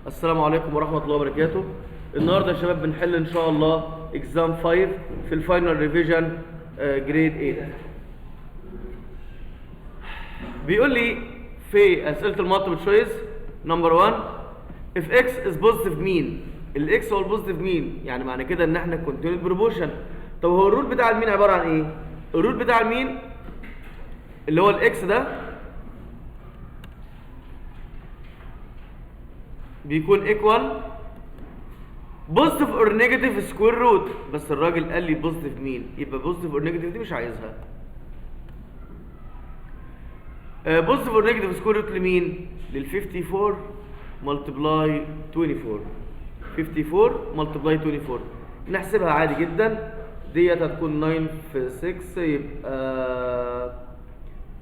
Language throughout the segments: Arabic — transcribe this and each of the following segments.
السلام عليكم ورحمة الله وبركاته. النهارده يا شباب بنحل إن شاء الله إكزام 5 في الفاينل ريفيجن جريد 8. بيقول لي في أسئلة المالتيبل تشويس نمبر 1 if x is positive مين؟ الإكس هو البوزيتيف مين؟ يعني معنى كده إن إحنا كونتينيوس بروبوشن. طب هو الرول بتاع المين عبارة عن إيه؟ الرول بتاع المين اللي هو الإكس ده بيكون ايكوال بوزيتيف اور نيجاتيف سكوير روت، بس الراجل قال لي بوزيتيف مين، يبقى بوزيتيف اور نيجاتيف دي مش عايزها. بوزيتيف اور نيجاتيف سكوير روت لمين؟ لل 54 ملتبلاي 24. 54 ملتبلاي 24 نحسبها عادي جدا. ديت هتكون 9 في 6 يبقى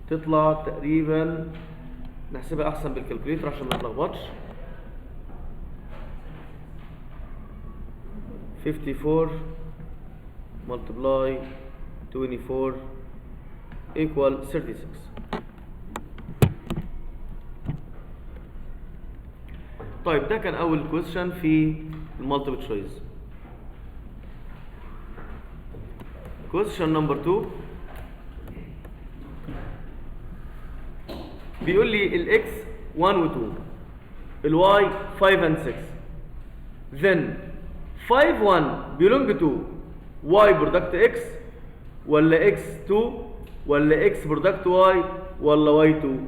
تطلع تقريبا، نحسبها احسن بالكالكوليتر عشان ما نتلخبطش. 54 multiply 24 equal 36. طيب ده كان أول question في المالتيبل تشويس. question number 2 بيقول لي ال x 1 و 2 ال y 5 and 6 then 5 1 belong to y product x ولا x 2 ولا x product y ولا y 2.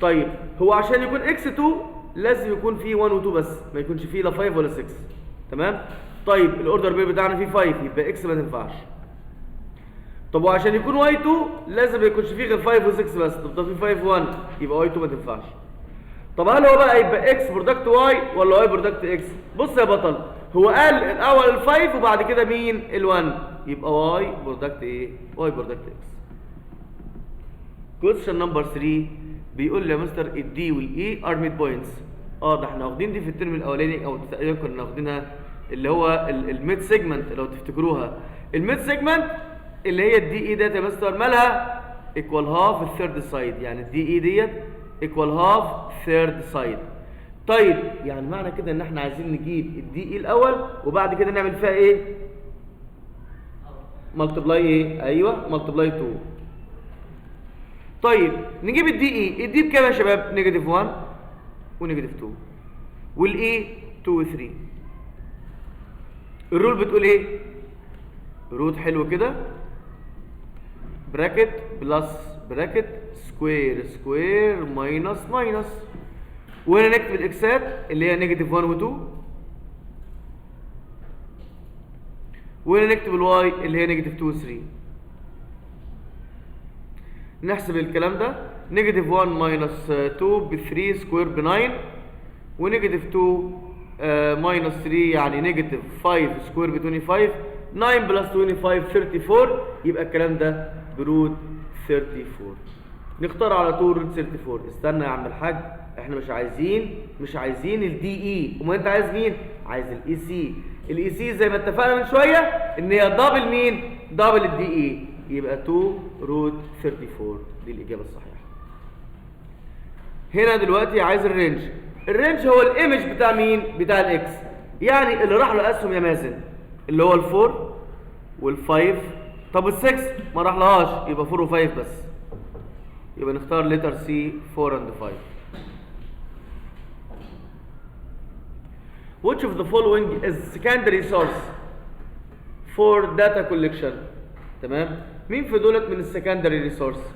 طيب هو عشان يكون x 2 لازم يكون فيه 1 و 2 بس، ما يكونش فيه لا 5 ولا 6. تمام. طيب الاوردر بير بتاعنا فيه 5 يبقى x ما تنفعش. طب وعشان يكون y 2 لازم ما يكونش فيه غير 5 و 6 بس. طب ده فيه 5 1 يبقى y 2 ما تنفعش. طب هل هو بقى يبقى x برودكت y ولا y برودكت x؟ بص يا بطل، هو قال الاول ال5 وبعد كده مين؟ ال1، يبقى y برودكت ايه؟ y برودكت x. كويستشن نمبر 3 بيقول لي يا مستر الدي والاي ار ميد بوينتس. ده احنا واخدين دي في الترم الاولاني او تقريبا كنا واخدينها، اللي هو الميد سيجمنت لو تفتكروها. الميد سيجمنت اللي هي الدي اي ديت يا مستر مالها؟ ايكوال هاف الثيرد سايد، يعني الدي اي ديت ايكوال هاف ثيرد سايد. طيب يعني معنى كده ان احنا عايزين نجيب الدي اي الاول وبعد كده نعمل فيها ايه؟ ملتبلاي ايه؟ ايوه ملتبلاي 2. طيب نجيب الدي اي، الدي بكام يا شباب؟ نيجاتيف 1 ونيجاتيف 2 والاي 2 و 3. الرول بتقول ايه؟ روت حلو كده، براكت بلس براكت سكوير سكوير ماينس ماينس، وهنا نكتب الاكسات اللي هي نيجاتيف 1 و 2، وهنا نكتب الواي اللي هي نيجاتيف 2 و 3. نحسب الكلام ده، نيجاتيف 1 ماينس 2 ب 3 سكوير ب 9، ونيجاتيف 2 ماينس 3 يعني نيجاتيف 5 سكوير ب 25، 9 بلس 25 34، يبقى الكلام ده بروت 34. نختار على طول روت 34. استنى يا عم الحاج، احنا مش عايزين الدي اي، امال انت عايز مين؟ عايز الاي سي. الاي سي زي ما اتفقنا من شويه ان هي دبل مين؟ دبل الدي اي، يبقى 2 روت 34 دي الاجابه الصحيحه. هنا دلوقتي عايز الرينج. الرينج هو الايمج بتاع مين؟ بتاع الاكس، يعني اللي راح له اسهم يا مازن اللي هو ال4 وال5. طب ال6 ما راح لهاش يبقى 4 و5 بس، يبقى نختار لتر سي 4 and 5. Which of the following is secondary source for data collection؟ تمام. مين في دولت من السكندري ريسورس؟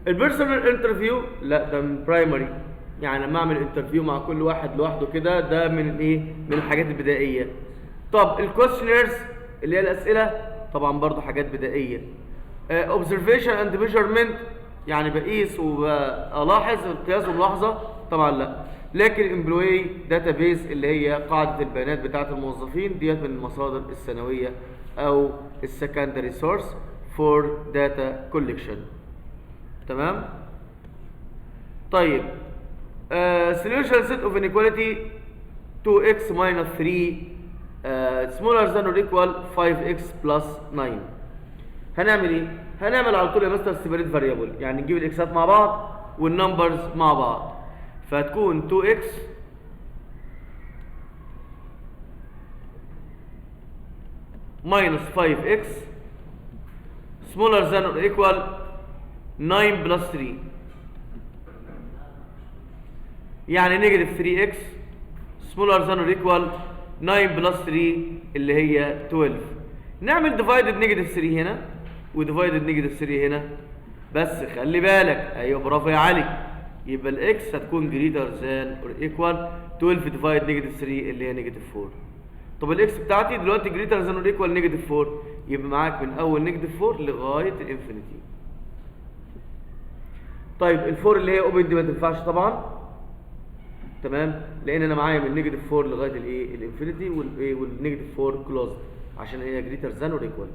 البيرسونال انترفيو لا ده من برايمري، يعني لما اعمل انترفيو مع كل واحد لوحده كده ده من ايه؟ من الحاجات البدائيه. طب الكويشنيرز اللي هي الاسئله طبعا برضو حاجات بدائيه. اوبزرفيشن اند ميجرمنت يعني بقيس وبلاحظ، القياس والملاحظه طبعا لا. لكن امبلوي داتابيز اللي هي قاعده البيانات بتاعه الموظفين ديت من المصادر الثانويه او السكندري سورس فور داتا كولكشن. تمام. طيب solution set of inequality 2x minus 3 smaller than or equal 5x plus 9. هنعمل ايه؟ هنعمل على طول يا مستر سيبريت فاريبل، يعني نجيب الاكسات مع بعض والنمبرز مع بعض، فهتكون 2x minus 5x smaller than or equal 9 plus 3. يعني نيجاتيف 3x smaller than or equal 9 plus 3 اللي هي 12. نعمل divided نيجاتيف 3 هنا وديفايدد نيجاتيف 3 هنا، بس خلي بالك. ايوه برافو يا علي. يبقى الاكس هتكون جريتر ذان اور ايكوال 12 ديفايد نيجاتيف 3 اللي هي نيجاتيف 4. طب الاكس بتاعتي دلوقتي جريتر ذان اور ايكوال نيجاتيف 4، يبقى معاك من اول نيجاتيف 4 لغايه الانفينيتي. طيب الفور اللي هي اوبن دي ما تنفعش طبعا، تمام، لان انا معايا من نيجاتيف 4 لغايه الايه الانفينيتي، والايه والنيجاتيف 4 كلوزد عشان هي جريتر ذان اور ايكوال.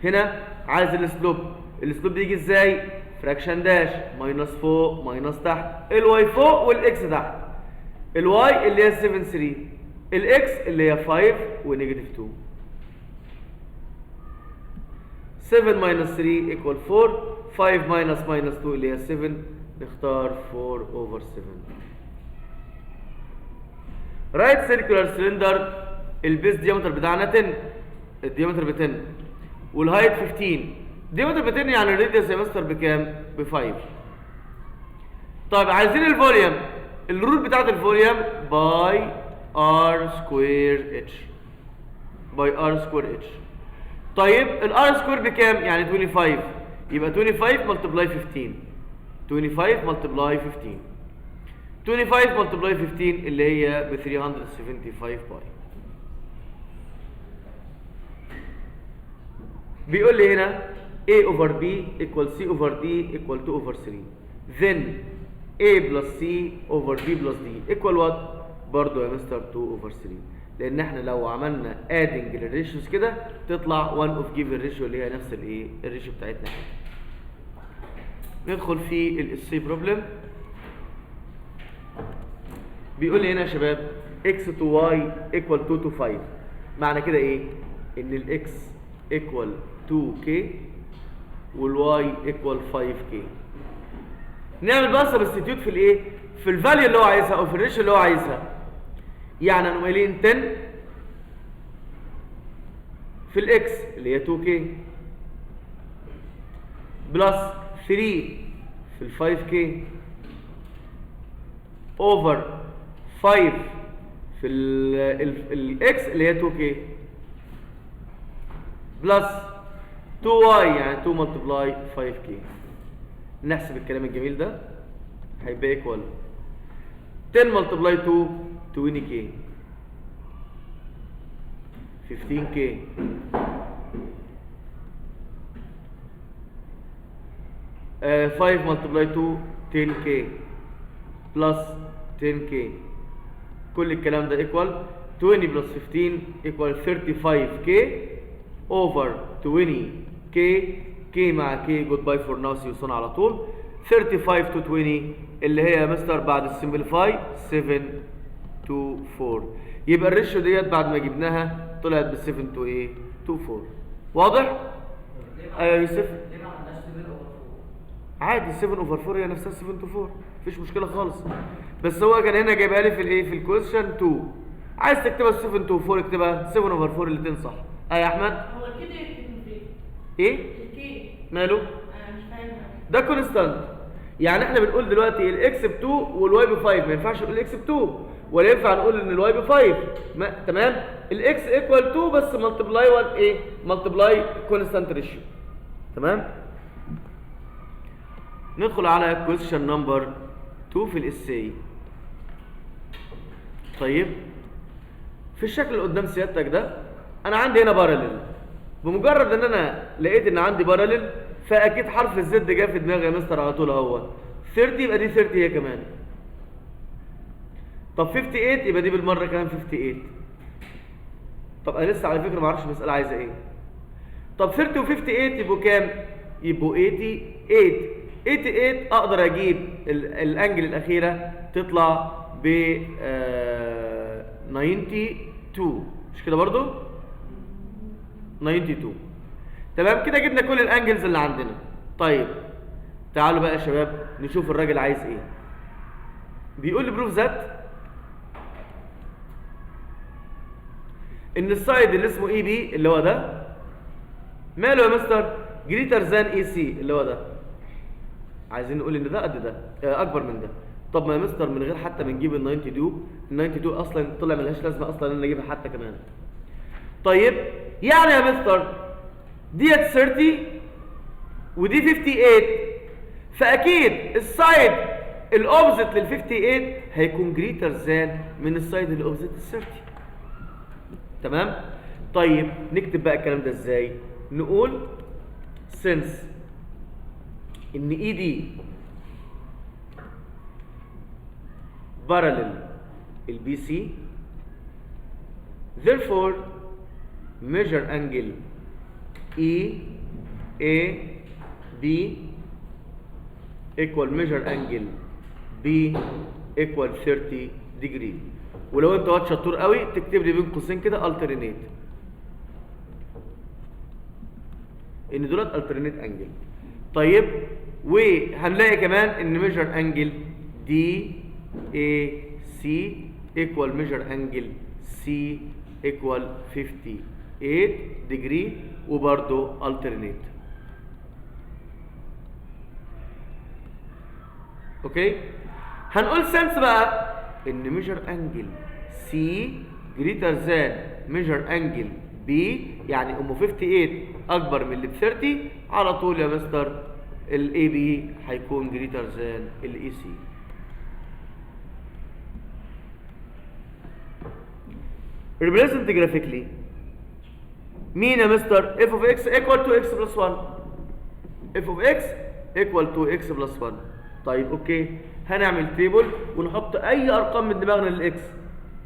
هنا عايز السلوب. السلوب بيجي ازاي؟ فراكشن داش، ماينس فوق ماينس تحت، الواي فوق والاكس تحت. الواي اللي هي 7 3، الاكس اللي هي 5 ونيجاتيف 2. 7 ماينس 3 ايكوال 4، 5 ماينس 2 اللي هي 7، نختار 4 اوفر 7. رايت سيركولار سلندر، البيس ديامتر بتاعنا 10، الديامتر ب 10 والهايت 15. ديامتر ب 10 يعني الراديوس يا مستر بكام؟ ب 5. طيب عايزين الفوليوم. الرول بتاعت الفوليوم باي ار سكوير اتش، باي ار سكوير اتش. طيب الار سكوير بكام؟ يعني 25، يبقى 25 ملتبلاي 15، 25 ملتبلاي 15، 25 ملتبلاي 15 اللي هي ب 375 باي. بيقول لي هنا A over B equal C over D equal 2 over 3. Then A plus C over B plus D equal what؟ برضو يا مستر 2 over 3. لأن احنا لو عملنا adding للريشيوز كده تطلع 1 of given ratio اللي هي نفس الايه؟ الريشيو بتاعتنا. ندخل في السي بروبلم. بيقول لي هنا يا شباب x to y equal 2 to 5. معنى كده ايه؟ إن الx equal 2k والواي ايكوال 5k. نعمل بقى سبستيتيوت في الايه؟ في الفاليو اللي هو عايزها او في الريشيو اللي هو عايزها. يعني هنقوم قايلين 10 في الاكس اللي هي 2k بلس 3 في ال 5k اوفر 5 في الاكس اللي هي 2k بلس 2y يعني 2 ملتبلاي 5k. نحسب الكلام الجميل ده هيبقى ايكوال 10 ملتبلاي 2 20k 15k 5 ملتبلاي 2 10k بلس 10k. كل الكلام ده ايكوال 20 بلس 15 ايكوال 35k اوفر 20k. k مع k جود باي فور ناو سيوسون على طول. 35 to 20 اللي هي يا مستر بعد السمبليفاي 7 to 4. يبقى الريشيو ديت بعد ما جبناها طلعت ب 7 to ايه؟ to 4. واضح؟ ايوه يا يوسف. ليه ما عملناش 7 اوفر 4؟ عادي 7 اوفر 4 هي نفسها 7 to 4 مفيش مشكله خالص. بس هو كان هنا جايبها لي في الايه؟ في الكويشن 2. عايز تكتبها 7 to 4 اكتبها 7 اوفر 4 اللي تنصح. يا احمد؟ هو الكي ده يكتب فين؟ ايه؟ الكي ماله؟ انا مش فاهمها. ده كونستانت. يعني احنا بنقول دلوقتي الاكس ب 2 والواي ب 5، ما ينفعش نقول الاكس ب 2 ولا ينفع نقول ان الواي ب 5. تمام؟ الاكس ايكوال 2 بس ملتبلاي ايه؟ ملتبلاي كونستانت ريشيو. تمام؟ ندخل على كويشن نمبر 2 في الاساي. طيب في الشكل اللي قدام سيادتك ده انا عندي هنا باراليل. بمجرد ان انا لقيت ان عندي باراليل فاكيد حرف الزد جه في دماغي يا مستر على طول اهو 30، يبقى دي 30 هي كمان. طب 58 يبقى دي بالمره كمان 58. طب انا لسه على فكره ما اعرفش المساله عايزه ايه. طب 30 و58 يبقوا كام؟ يبقوا 88. 88 اقدر اجيب الانجل الاخيره تطلع ب 92 مش كده برضو؟ 92. تمام كده جبنا كل الانجلز اللي عندنا. طيب تعالوا بقى يا شباب نشوف الراجل عايز ايه. بيقول لي بروف ذات ان السايد اللي اسمه اي بي اللي هو ده ماله يا مستر جريتر ذان اي سي اللي هو ده. عايزين نقول ان ده قد ده اكبر من ده. طب ما يا مستر من غير حتى ما نجيب ال 92 ال 92 اصلا طلع ملهاش لازمه اصلا ان انا اجيبها حتى كمان. طيب يعني يا مستر ديت 30 ودي 58 فاكيد السايد الاوبزيت لل 58 هيكون جريتر ذان من السايد الاوبزيت ال 30. تمام. طيب نكتب بقى الكلام ده ازاي؟ نقول since ان اي دي parallel البي سي therefore measure angle E A B equal measure angle B equal 30 degree. ولو انت واد شطور قوي تكتب لي بين قوسين كده alternate ان دولت alternate angle. طيب وهنلاقي كمان ان measure angle DAC equal measure angle C equal 58 degree وبرضه alternate. اوكي هنقول sense بقى ان measure angle C greater than measure angle B يعني ام 58 اكبر من اللي ب 30 على طول يا مستر الاي بي هيكون greater than الاي سي. represent graphically مين يا مستر f of x equal to x plus 1 f of x equal to x plus 1. طيب اوكي هنعمل تيبل ونحط اي ارقام من دماغنا للاكس.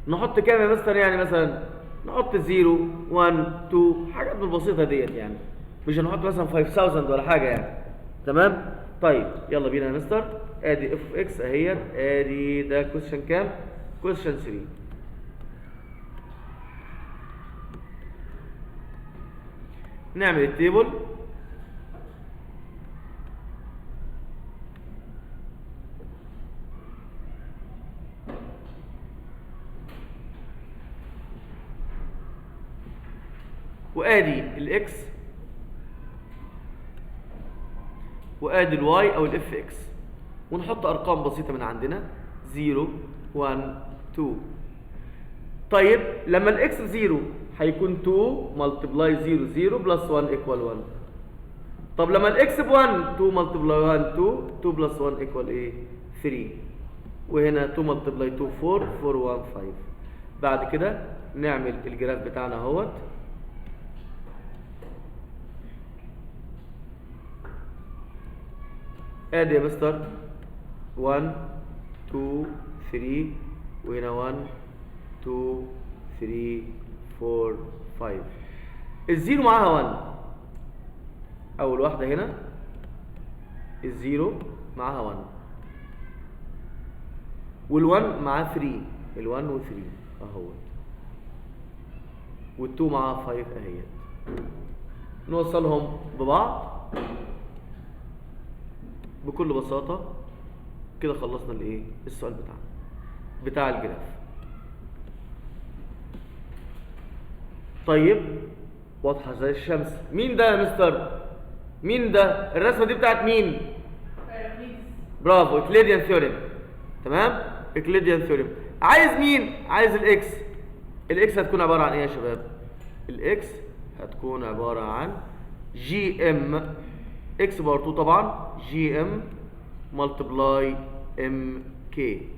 نحط كام يا مستر يعني مثلا نحط 0 1 2 حاجات بالبسيطه ديت يعني مش هنحط مثلا 5000 ولا حاجه يعني. تمام. طيب يلا بينا يا مستر ادي اف اوف اكس اهيت ادي ده كويشن كام كويشن 3. نعمل التيبل وادي الاكس وادي الواي او الاف اكس ونحط ارقام بسيطه من عندنا 0 1 2. طيب لما الاكس 0 هيكون 2 ملتبلاي 0 0 بلس 1 ايكوال 1. طب لما الاكس ب 1 2 ملتبلاي 1 2 2 بلس 1 ايكوال ايه 3 وهنا 2 ملتبلاي 2 4 4 1 5. بعد كده نعمل الجراف بتاعنا اهوت ادي يا مستر 1 2 3 وهنا 1 2 3 4 5. الزيرو معاها 1 اول واحده هنا الزيرو معاها 1 وال1 معاه 3 ال1 و3 اهو وال2 معاها 5 اهي. نوصلهم ببعض بكل بساطه كده خلصنا الايه السؤال بتاع الجراف. طيب واضحه زي الشمس. مين ده يا مستر مين ده الرسمه دي بتاعت مين برافو اكليديان ثيوريم. تمام اكليديان ثيوريم. عايز مين عايز الاكس. الاكس هتكون عباره عن ايه يا شباب الاكس هتكون عباره عن جي ام اكس باور 2 طبعا جي ام ملتبلاي ام كي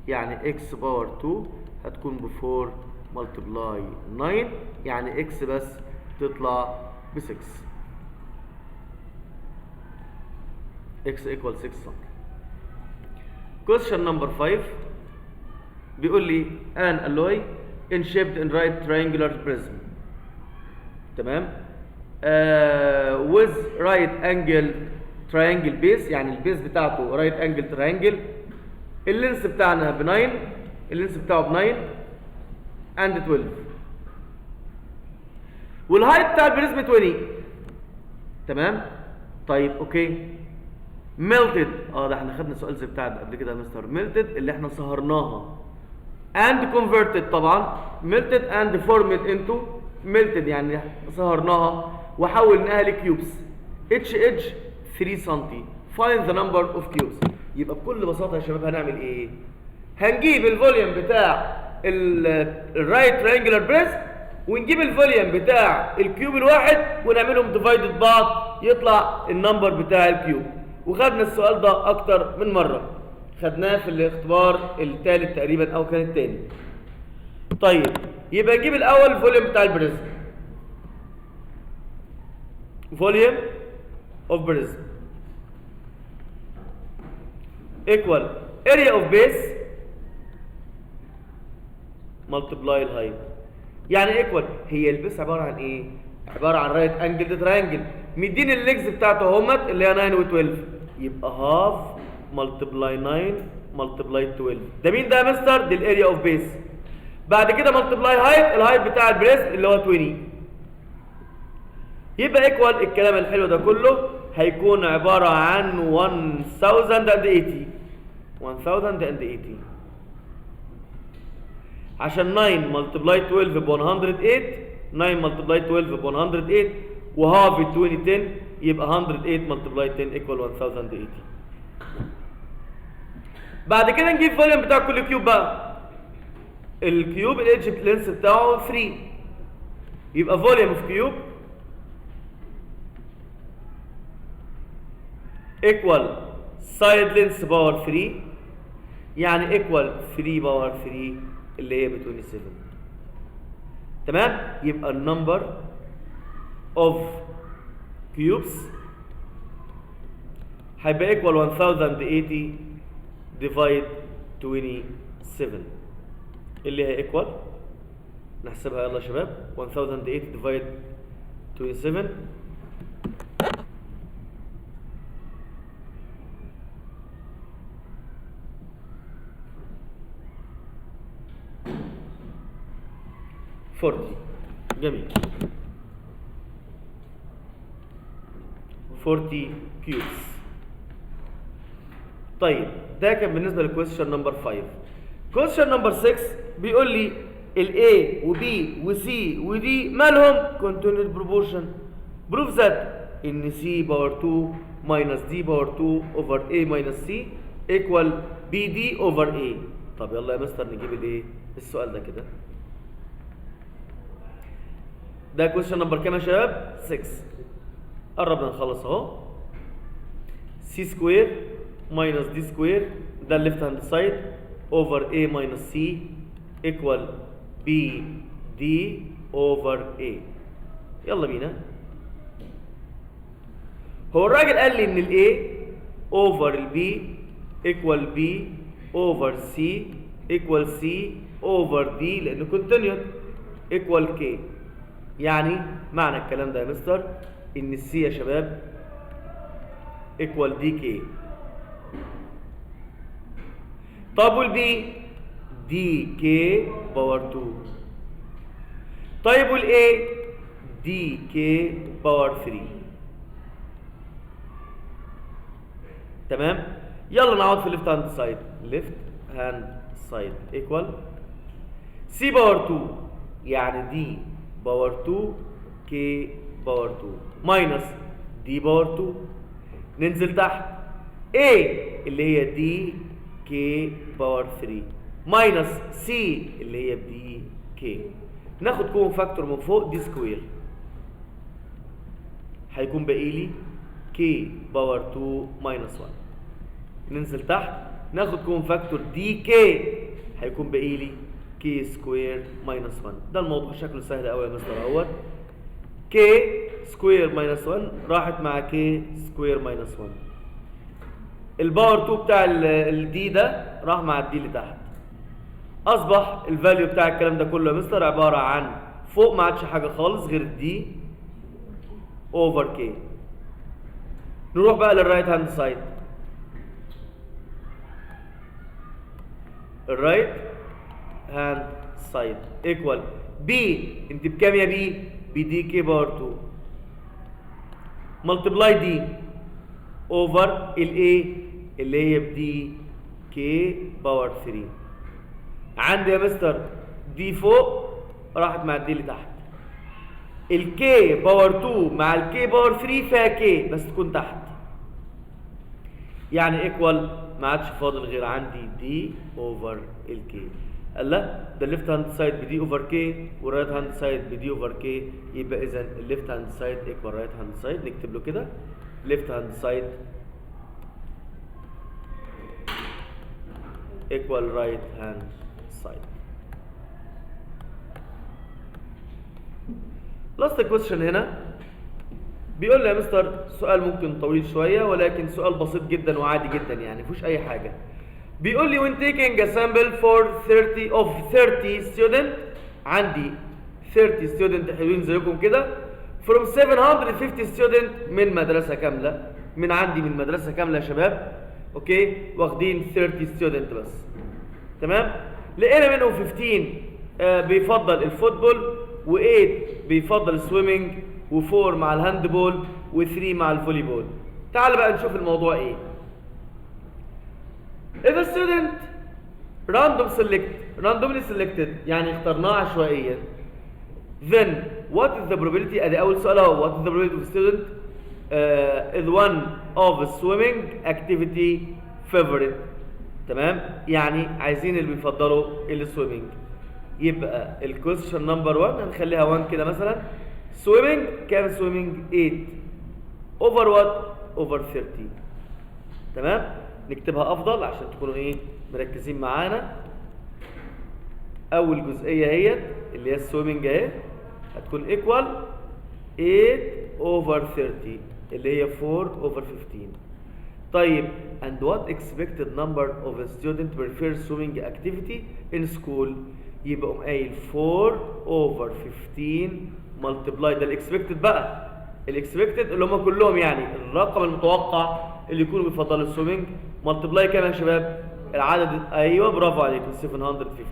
يعني اكس باور 2 هتكون ب 4 ملتبلاي 9 يعني اكس بس تطلع ب 6 اكس ايكوال 6 سم. question number 5 بيقول لي an alloy in shaped in right triangular prism. تمام with right angle triangle base يعني البيس بتاعته right angle triangle. اللينس بتاعنا ب 9 اللينس بتاعه ب 9 and 12 والهايت بتاع البريزم 20. تمام طيب اوكي melted ده احنا خدنا سؤال زي بتاع قبل كده يا مستر melted اللي احنا صهرناها and converted طبعا melted and formed into melted يعني صهرناها وحولناها لكيوبس اتش 3 سم. find the number of cubes. يبقى بكل بساطه يا شباب هنعمل ايه؟ هنجيب الفوليوم بتاع الرايت ترينجلر بريزم ونجيب الفوليوم بتاع الكيوب الواحد ونعملهم ديفايدد بعض يطلع النمبر بتاع الكيوب. وخدنا السؤال ده اكتر من مره، خدناه في الاختبار الثالث تقريبا او كان الثاني. طيب يبقى نجيب الاول الفوليوم بتاع البريزم. فوليوم اوف بريزم equal area of base multiply الهايت. يعني equal هي البيس عباره عن ايه؟ عباره عن رايت انجل تراينجل مدين الليجز بتاعته همت اللي هي 9 و12 يبقى هاف ملتبلاي 9 ملتبلاي 12. ده مين ده يا مستر؟ دي الاريا اوف بيس. بعد كده ملتبلاي هايت، الهايت بتاع البريست اللي هو 20. يبقى ايكوال الكلام الحلو ده كله هيكون عباره عن 1080 1080 عشان 9 ملتبلاي 12 ب 108 9 ملتبلاي 12 ب 108 وهاف 2010 يبقى 108 ملتبلاي 10 ايكوال 1080. بعد كده نجيب فوليوم بتاع كل كيوب بقى. الكيوب الايدج لينس بتاعه 3 يبقى فوليوم اوف كيوب ايكوال سايد لينس باور 3 يعني ايكوال 3 باور 3 اللي هي ب 27. تمام؟ يبقى النمبر اوف كيوبس هيبقى ايكوال 1080 ديفايد 27 اللي هي ايكوال نحسبها يلا يا شباب 1080 ديفايد 27 40. جميل 40 كيوبس. طيب ده كان بالنسبه للكويستشن نمبر 5. كويستشن نمبر 6 بيقول لي ال A و B و C و D مالهم continued proportion. prove that ان C باور 2 minus D باور 2 over A minus C equal BD over A. طب يلا يا مستر نجيب الايه السؤال ده كده. ده كويستشن نمبر كام يا شباب؟ 6. قربنا نخلص اهو. C سكوير minus D سكوير ده الليفت هاند سايد over A minus C equal B D over A. يلا بينا. هو الراجل قال لي ان ال A over ال B equal B over C equal C over D لانه continued equal K. يعني معنى الكلام ده يا مستر ان السي يا شباب equal دي كي. طب والبي دي كي باور 2. طيب والاي دي كي باور 3. تمام؟ يلا نقعد في الليفت هاند سايد. ليفت هاند سايد ايكوال سي باور 2 يعني دي باور 2 كي باور 2 ماينس دي باور 2. ننزل تحت A اللي هي دي كي باور 3 ماينس سي اللي هي بدي كي. ناخد كومن فاكتور من فوق دي سكوير هيكون باقي لي كي باور 2 ماينس 1. ننزل تحت ناخد كومن فاكتور دي كي هيكون باقي لي كي سكوير ماينس 1. ده الموضوع شكله سهل قوي يا مستر اهوت. كي سكوير ماينس 1 راحت مع كي سكوير ماينس 1. الباور 2 بتاع الدي ده راح مع الدي اللي تحت. اصبح الفاليو بتاع الكلام ده كله يا مستر عباره عن فوق ما عادش حاجه خالص غير الدي اوفر كي. نروح بقى للرايت هاند سايد. الرايت هاند سايد ايكوال بي انت بكام يا بي؟ بدي كي باور 2 ملتبلاي دي اوفر الاي اللي هي بدي كي باور 3 عندي يا مستر دي فوق راحت مع الدي اللي تحت. الكي باور 2 مع الكي باور 3 فيها كي بس تكون تحت. يعني ايكوال ما عادش فاضل غير عندي دي اوفر الكي. قال لا ده الليفت هاند سايد بدي اوفر كي والرايت هاند سايد بدي اوفر كي، يبقى اذا الليفت هاند سايد ايكوال رايت هاند سايد. نكتب له كده ليفت هاند سايد ايكوال رايت هاند سايد. لاست كويستشن هنا بيقول لي يا مستر سؤال ممكن طويل شويه ولكن سؤال بسيط جدا وعادي جدا يعني مفيهوش اي حاجه. بيقول لي when taking a sample for 30 student، عندي 30 student حلوين زيكم كده from 750 student من مدرسه كامله، من عندي من مدرسه كامله يا شباب، اوكي، واخدين 30 student بس، تمام. لقينا منهم 15 بيفضل الفوتبول، و8 بيفضل السويمنج، و4 مع الهاندبول، و3 مع الفولي بول. تعال بقى نشوف الموضوع ايه. If a student randomly selected يعني اخترناه عشوائيا، then what is the probability؟ ادي اول سؤال اهو، what is the probability of student is one of swimming activity favorite، تمام. يعني عايزين اللي بيفضلوا السويمنج. يبقى الكويستشن نمبر 1 هنخليها 1 كده مثلا. سويمنج كام؟ سويمنج 8 اوفر وات؟ اوفر 30، تمام. نكتبها افضل عشان تكونوا ايه مركزين معانا. اول جزئيه هي اللي هي السويمنج اهي هتكون ايكوال 8 اوفر 30 اللي هي 4 اوفر 15. طيب and what expected number of a student prefers swimming activity in school؟ يبقى قايل 4 اوفر 15 ملتبلاي، ده الاكسبكتد بقى، الاكسبكتد اللي هم كلهم يعني الرقم المتوقع اللي يكونوا بيفضلوا السويمنج، ملتبلاي كام يا شباب؟ العدد، ايوه برافو عليكم، 750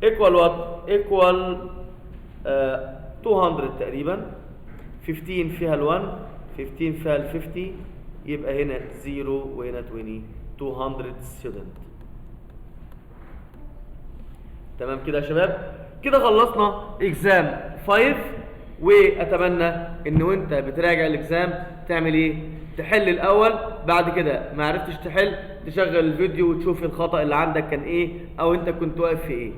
ايكوال وات؟ ايكوال 200 تقريبا. 15 فيها ال1، 15 فيها ال50، يبقى هنا 0 وهنا 20، 200 student. تمام كده يا شباب، كده خلصنا اكزام 5. واتمنى ان وانت بتراجع الاكزام تعمل ايه؟ تحل الاول، بعد كده ما عرفتش تحل تشغل الفيديو وتشوف الخطأ اللي عندك كان ايه او انت كنت واقف في ايه،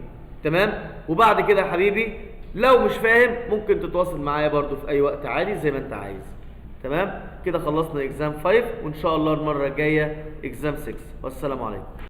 تمام. وبعد كده يا حبيبي لو مش فاهم ممكن تتواصل معايا برضو في اي وقت عادي زي ما انت عايز، تمام. كده خلصنا اكزام 5 وان شاء الله المره الجايه اكزام 6. والسلام عليكم.